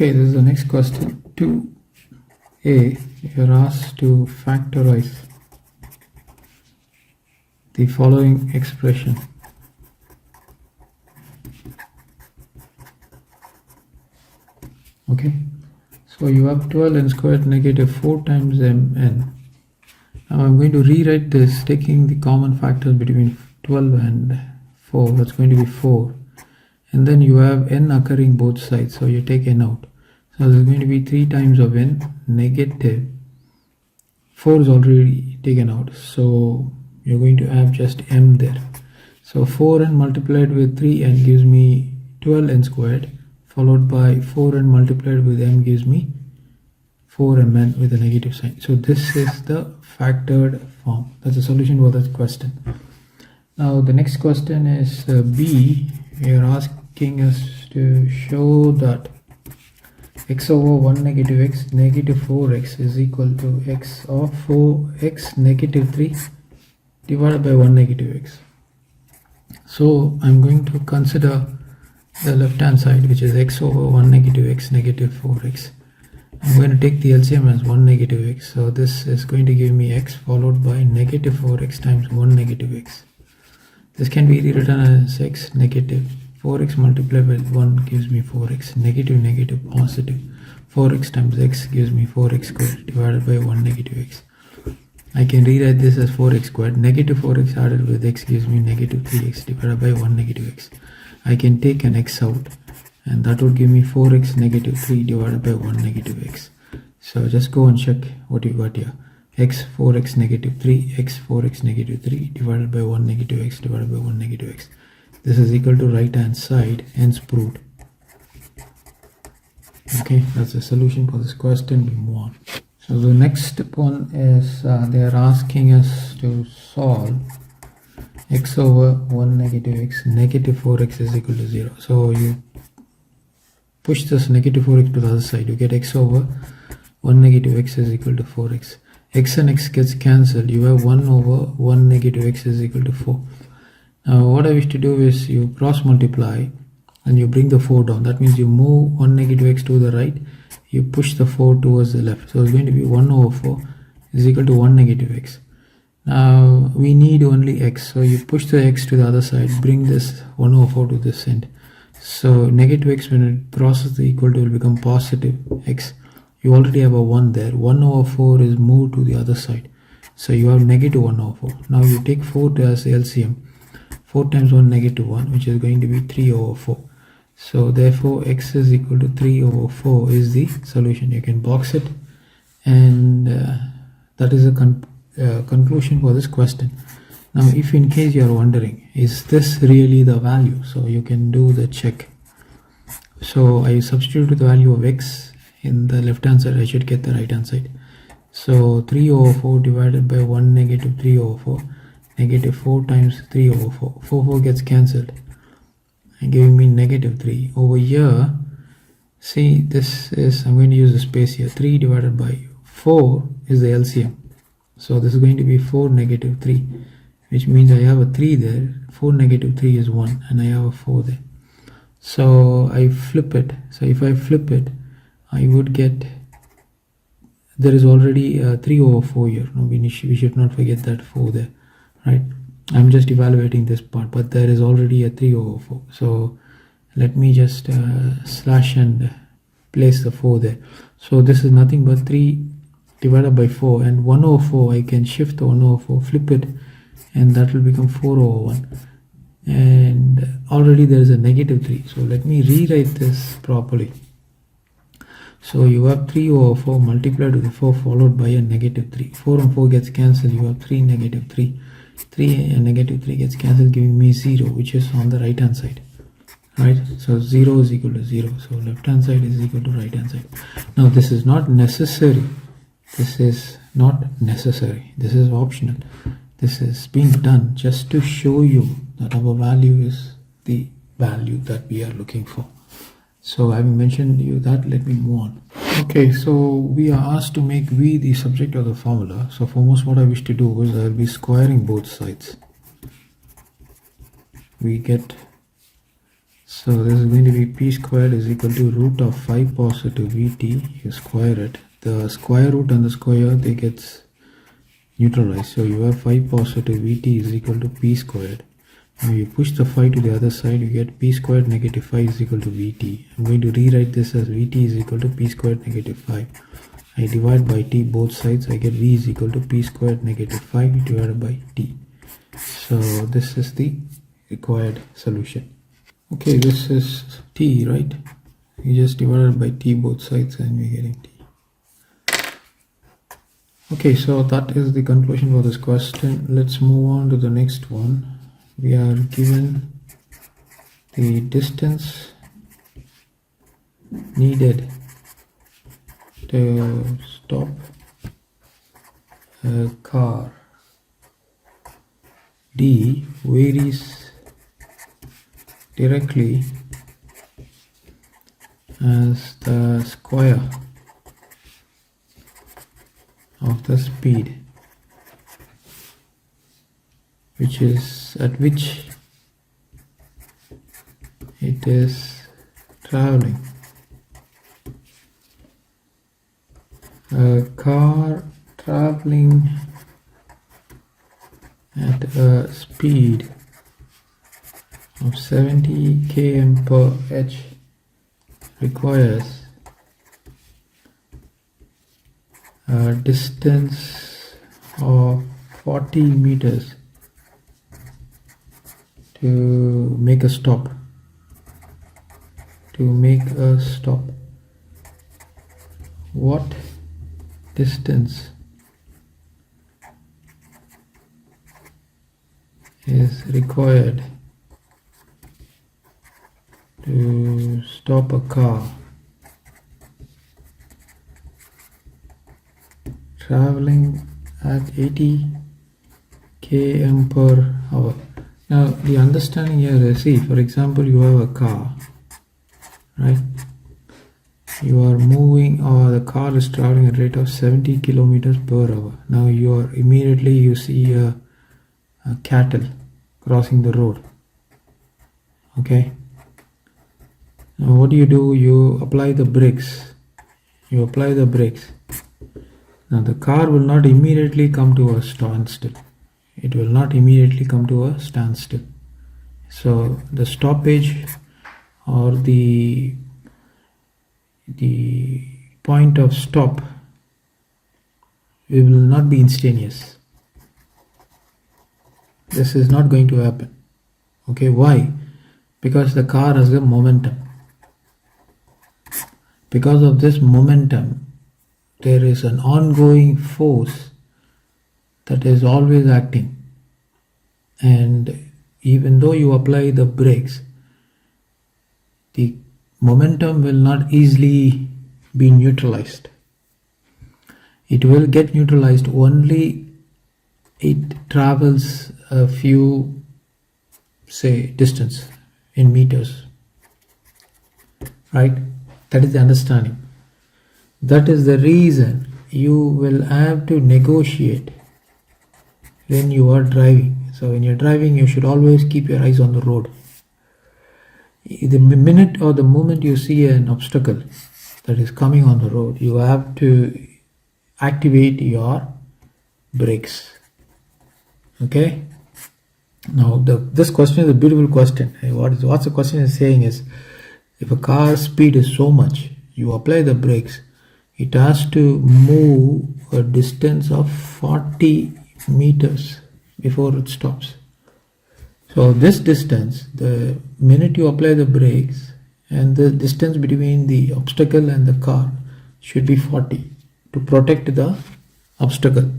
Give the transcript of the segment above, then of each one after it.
Okay, this is the next question. 2a, you're asked to factorize the following expression. Okay, so you have 12n squared negative 4 times mn. Now I'm going to rewrite this taking the common factors between 12 and 4. That's going to be 4. And then you have n occurring both sides, so you take n out. So there's going to be 3 times of n negative 4 is already taken out, so you're going to have just m there. So 4n multiplied with 3n gives me 12n squared, followed by 4n multiplied with m gives me 4mn with a negative sign. So this is the factored form. That's the solution for that question. Now the next question is B. We are asking us to show that x over 1 negative x negative 4x is equal to x of 4x negative 3 divided by 1 negative x. So I'm going to consider the left hand side, which is x over 1 negative x negative 4x. I'm going to take the LCM as 1 negative x, so this is going to give me x followed by negative 4x times 1 negative x. This can be rewritten as x negative 4x multiplied by 1 gives me 4x, negative negative positive 4x times x gives me 4x squared divided by 1 negative x. I can rewrite this as 4x squared, negative 4x added with x gives me negative 3x divided by 1 negative x. I can take an x out, and that would give me 4x negative 3 divided by 1 negative x. So just go and check what you got here. X 4x negative 3, x 4x negative 3 divided by 1 negative x divided by 1 negative x. This is equal to right hand side, hence proved. Okay, that's the solution for this question. We move on. So the next one is they are asking us to solve x over 1 negative x negative 4x is equal to 0. So you push this negative 4x to the other side, you get x over 1 negative x is equal to 4x. X and x gets cancelled, you have 1 over 1 negative x is equal to 4. Now what I wish to do is you cross multiply and you bring the 4 down. That means you move 1 negative x to the right, you push the 4 towards the left. So it's going to be 1 over 4 is equal to 1 negative x. Now we need only x, so you push the x to the other side, bring this 1 over 4 to this end. So negative x, when it crosses the equal to, will become positive x. You already have a 1 there. 1 over 4 is moved to the other side, so you have negative 1 over 4. Now you take 4 as LCM. 4 times 1 negative 1, which is going to be 3 over 4. So therefore x is equal to 3 over 4 is the solution. You can box it, and that is a conclusion for this question. Now if in case you are wondering, is this really the value, so you can do the check. So I substitute the value of x in the left hand side, I should get the right hand side. So 3 over 4 divided by 1 negative 3 over 4, negative 4 times 3 over 4, 4 gets cancelled and giving me negative 3. Over here, see, this is, I'm going to use the space here, 3 divided by 4 is the LCM. So this is going to be 4 negative 3, which means I have a 3 there. 4 negative 3 is 1, and I have a 4 there. So I flip it. So if I flip it, I would get, there is already a 3 over 4 here. No, we should not forget that 4 there, right? I'm just evaluating this part, but there is already a 3 over 4. So let me just slash and place the 4 there. So this is nothing but 3 divided by 4, and 1 over 4, I can shift the 1 over 4, flip it, and that will become 4 over 1. And already there is a negative 3. So let me rewrite this properly. So you have 3 over 4 multiplied with 4 followed by a negative 3. 4 and 4 gets cancelled, you have 3 negative 3. 3 and negative 3 gets cancelled, giving me 0, which is on the right hand side. Right? So 0 is equal to 0. So left hand side is equal to right hand side. Now this is not necessary. This is not necessary. This is optional. This is being done just to show you that our value is the value that we are looking for. So having mentioned you that, let me move on. Okay, so we are asked to make v the subject of the formula. So foremost, what I wish to do is I will be squaring both sides. We get So this is going to be p squared is equal to root of 5 positive vt. You square it. The square root and the square they get neutralized. So you have 5 positive vt is equal to p squared. Now you push the 5 to the other side, you get p squared negative 5 is equal to vt. I'm going to rewrite this as vt is equal to p squared negative 5. I divide by t both sides, I get v is equal to p squared negative 5 divided by t. So this is the required solution. Okay, this is t, right? You just divided by t both sides and we're getting t. Okay, so that is the conclusion for this question. Let's move on to the next one. We are given the distance needed to stop a car. D varies directly as the square of the speed which it is traveling. A car traveling at a speed of 70 km per h requires a distance of 40 meters to make a stop. What distance is required to stop a car traveling at 80 km per hour? Now the understanding here is, see, for example, you have a car, right? You are moving, or the car is traveling at a rate of 70 kilometers per hour. Now you see a cattle crossing the road. Okay. Now what do? You apply the brakes. Now the car will not immediately come to a standstill. So the stoppage or the point of stop, it will not be instantaneous. This is not going to happen. Okay, why? Because the car has a momentum. Because of this momentum, there is an ongoing force that is always acting, and even though you apply the brakes, the momentum will not easily be neutralized. It will get neutralized only it travels a few, say, distance in meters, right? That is the understanding. That is the reason you will have to negotiate when you are driving. So when you're driving, you should always keep your eyes on the road. The minute or the moment you see an obstacle that is coming on the road, you have to activate your brakes. Okay. Now this question is a beautiful question. What the question is saying is, if a car speed is so much, you apply the brakes, it has to move a distance of 40 meters before it stops. So this distance, the minute you apply the brakes, and the distance between the obstacle and the car should be 40 to protect the obstacle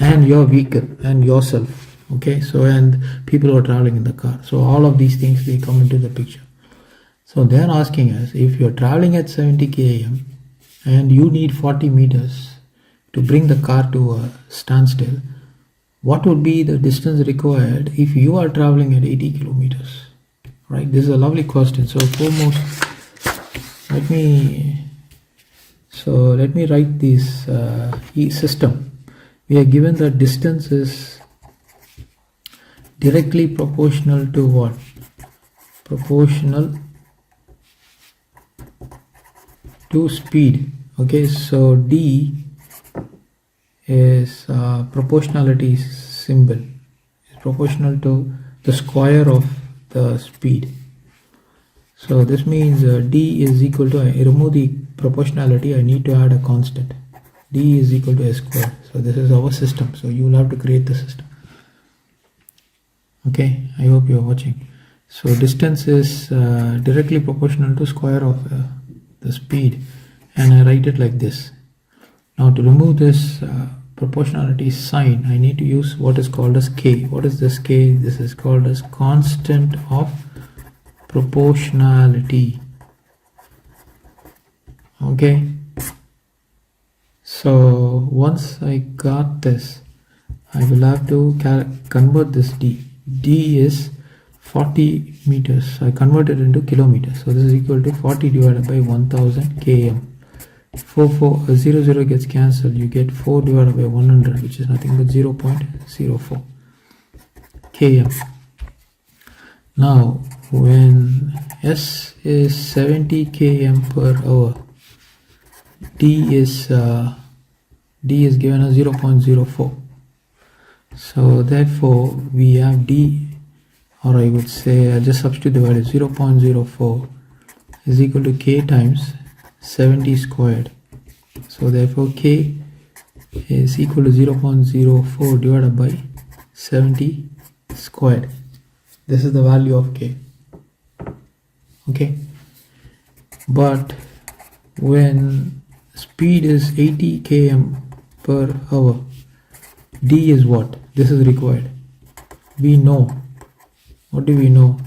and your vehicle and yourself. Okay, so and people who are traveling in the car. So all of these things will come into the picture. So they are asking us, if you are traveling at 70 km and you need 40 meters to bring the car to a standstill, what would be the distance required if you are traveling at 80 kilometers? Right? This is a lovely question. So foremost, let me write this system. We are given that distance is directly proportional to what? proportional to speed. Okay, so D is proportionality symbol, is proportional to the square of the speed. So this means D is equal to, I remove the proportionality, I need to add a constant. D is equal to S squared. So this is our system. So you will have to create the system. Okay, I hope you are watching. So distance is directly proportional to square of the speed, and I write it like this. Now to remove this proportionality sign, I need to use what is called as K. What is this K? This is called as constant of proportionality. Okay, so once I got this, I will have to convert this D. D is 40 meters. I convert it into kilometers. So this is equal to 40 divided by 1000 km. 0 gets cancelled. You get 4 divided by 100, which is nothing but 0.04 km. Now when S is 70 km per hour, D is given as 0.04. So therefore we have D, or I would say I just substitute the value 0.04 is equal to K times 70 squared. So therefore K is equal to 0.04 divided by 70 squared. This is the value of K. Okay, but when speed is 80 km per hour, D is what? This is required. We know. What do we know?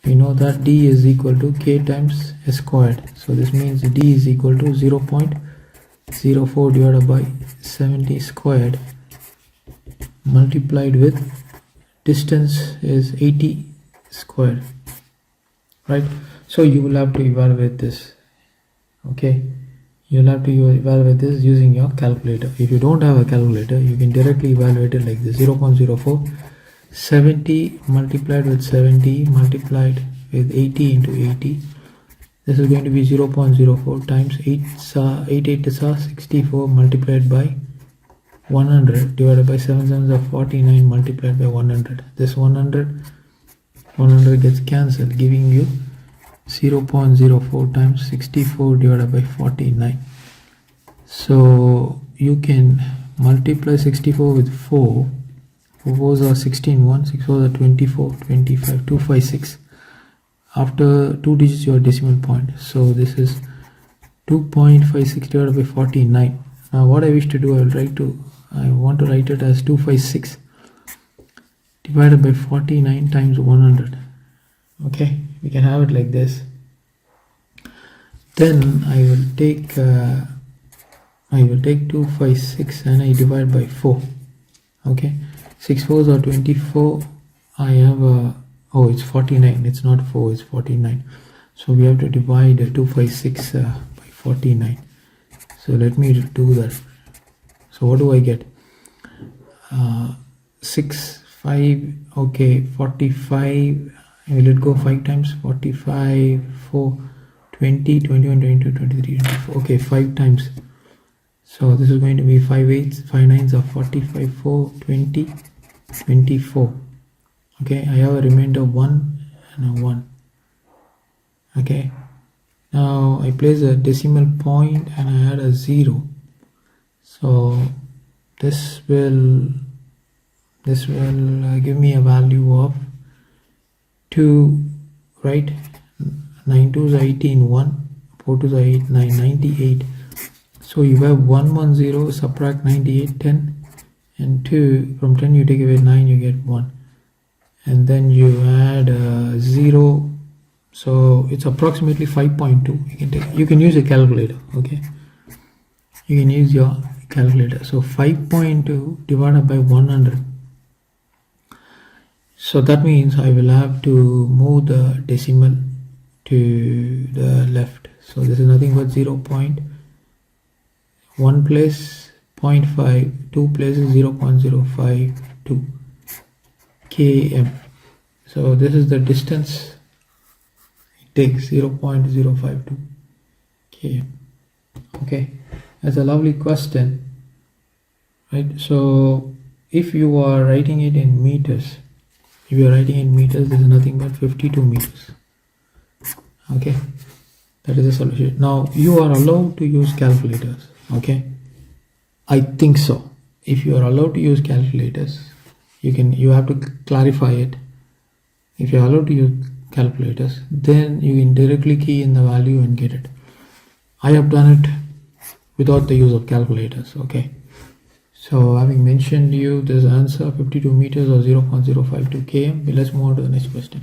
We know that D is equal to K times S squared. So this means D is equal to 0.04 divided by 70 squared multiplied with distance is 80 squared. Right? So you will have to evaluate this. Okay? You'll have to evaluate this using your calculator. If you don't have a calculator, you can directly evaluate it like this: 0.04, 70 multiplied with 70 multiplied with 80 into 80. This is going to be 0.04 times 8 is 64 multiplied by 100 divided by 7 7s are 49 multiplied by 100. This 100 gets cancelled, giving you 0.04 times 64 divided by 49. So you can multiply 64 with 4. 4 4s are 16, 1, 6 4s are 24, 25, 256. After 2 digits your decimal point. So this is 2.56 divided by 49. Now what I wish to do, I want to write it as 256 divided by 49 times 100. Okay, we can have it like this. Then I will take 256 and I divide by 4. Okay, 6 4s are 24. I have it's 49. It's not 4, it's 49. So we have to divide 256 by 49. So let me do that. So what do I get? 6 5. Okay, 45. Will it go 5 times? 45 4 20 21 22 23 24. Okay, 5 times. So this is going to be 5 8s 5 9s are 45 4 20 24. Okay, I have a remainder 1 and a 1. Okay, now I place a decimal point and I add a 0. So this will give me a value of 2, right? 9 2s are 18, 1, 4 2s are 8, 9, 98. So you have 1 1 0, subtract 98, 10, and 2. From 10 you take away 9, you get 1, and then you add 0. So it's approximately 5.2. You can use a calculator. Okay, you can use your calculator. So 5.2 divided by 100. So that means I will have to move the decimal to the left. So this is nothing but 0.1 place 0.5, 2 places 0.052 km. So this is the distance takes 0.052 km. Okay, that's a lovely question, right? So if you are writing it in meters, this is nothing but 52 meters. Okay, that is the solution. Now you are allowed to use calculators. Okay, I think so. If you are allowed to use calculators, you have to clarify it. If you are allowed to use calculators, then you can directly key in the value and get it. I have done it without the use of calculators. Okay, so having mentioned you this answer 52 meters or 0.052 km, let's move on to the next question.